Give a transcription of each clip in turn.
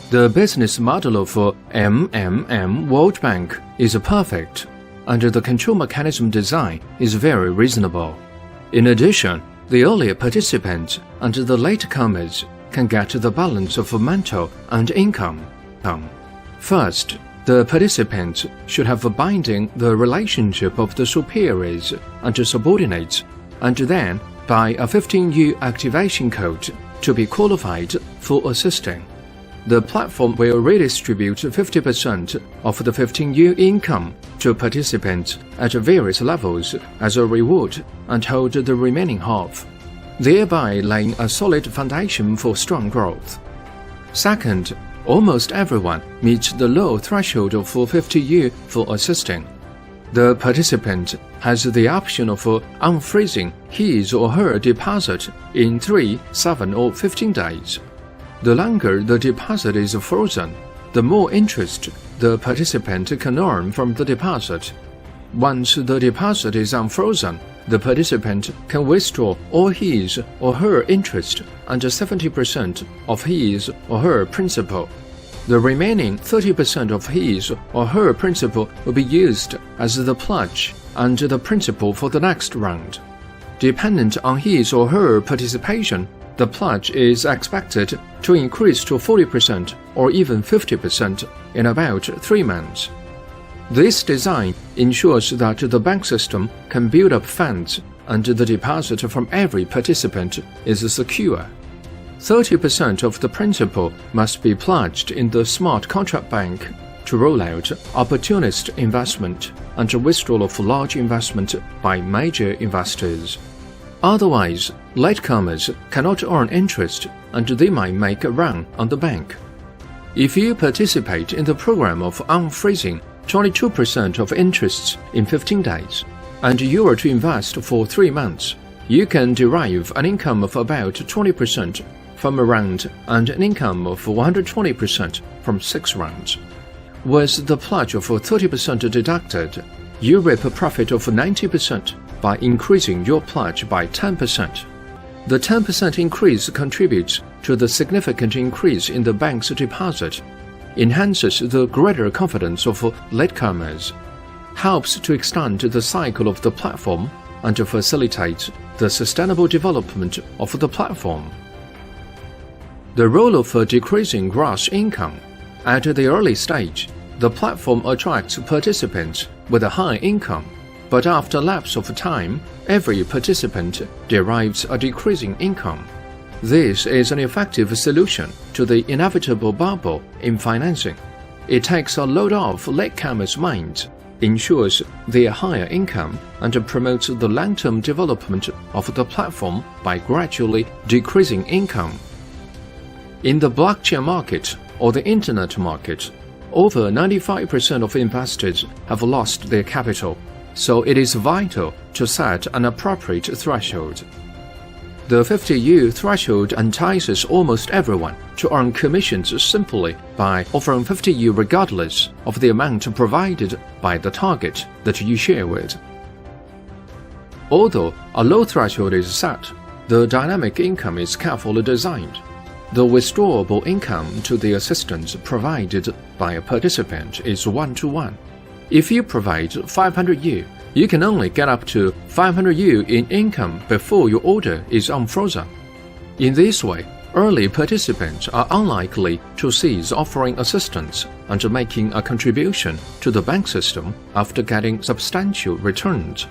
The business model of MMMWBANK is perfect, and the control mechanism design is very reasonable. In addition, the earlier participants and the latecomers can get the balance of mental and income. First, the participants should have binding the relationship of the superiors and subordinates, and then buy a 15U activation code to be qualified for assisting. The platform will redistribute 50% of the 15U income to participants at various levels as a reward and hold the remaining half, thereby laying a solid foundation for strong growth. Second, almost everyone meets the low threshold of 50U for assisting. The participant has the option of unfreezing his or her deposit in 3, 7, or 15 days. The longer the deposit is frozen, the more interest the participant can earn from the deposit. Once the deposit is unfrozen, the participant can withdraw all his or her interest and 70% of his or her principal. The remaining 30% of his or her principal will be used as the pledge and the principal for the next round. Dependent on his or her participation, the pledge is expected to increase to 40% or even 50% in about 3 months. This design ensures that the bank system can build up funds and the deposit from every participant is secure. 30% of the principal must be pledged in the smart contract bank to roll out opportunist investment and withdrawal of large investment by major investors. Otherwise, latecomers cannot earn interest and they might make a run on the bank. If you participate in the program of unfreezing 22% of interests in 15 days, and you are to invest for 3 months, you can derive an income of about 20% from a round and an income of 120% from 6 rounds. With the pledge of 30% deducted, you reap a profit of 90% by increasing your pledge by 10%. The 10% increase contributes to the significant increase in the bank's deposit, enhances the greater confidence of latecomers, helps to extend the cycle of the platform, and facilitates the sustainable development of the platform. The role of decreasing gross income. At the early stage, the platform attracts participants with a high income, but after lapse of time, every participant derives a decreasing income. This is an effective solution to the inevitable bubble in financing. It takes a load off latecomers' minds, ensures their higher income, and promotes the long-term development of the platform by gradually decreasing income. In the blockchain market or the internet market, over 95% of investors have lost their capital, so it is vital to set an appropriate threshold. The 50U threshold entices almost everyone to earn commissions simply by offering 50U regardless of the amount provided by the target that you share with. Although a low threshold is set, the dynamic income is carefully designed. The withdrawable income to the assistance provided by a participant is 1-to-1. If you provide 500U, you can only get up to 500U in income before your order is unfrozen. In this way, early participants are unlikely to cease offering assistance and making a contribution to the bank system after getting substantial returns.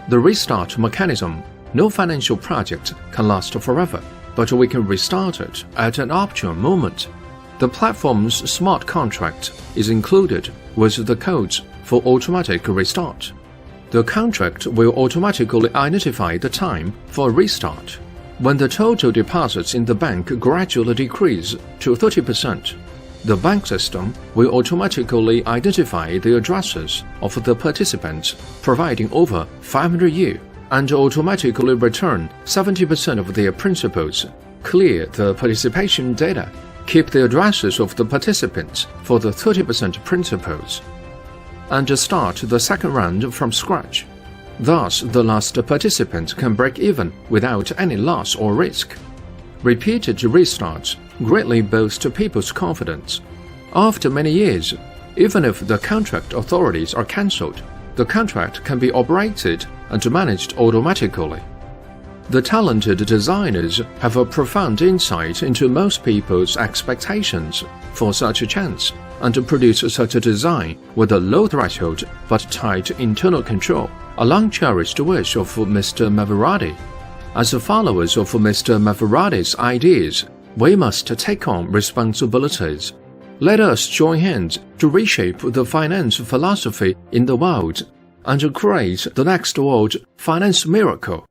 The restart mechanism. No financial project can last forever, but we can restart it at an opportune moment. The platform's smart contract is included with the codes for automatic restart. The contract will automatically identify the time for a restart. When the total deposits in the bank gradually decrease to 30%, the bank system will automatically identify the addresses of the participants providing over 500U and automatically return 70% of their principals, clear the participation data, keep the addresses of the participants for the 30% principals, and start the second round from scratch. Thus, the last participant can break even without any loss or risk. Repeated restarts greatly boost people's confidence. After many years, even if the contract authorities are cancelled, the contract can be operated and managed automatically. The talented designers have a profound insight into most people's expectations for such a chance and produce such a design with a low threshold but tight internal control, a long-cherished wish of Mr. Maserati. As followers of Mr. Maserati's ideas, we must take on responsibilities. Let us join hands to reshape the finance philosophy in the world and create the next world finance miracle.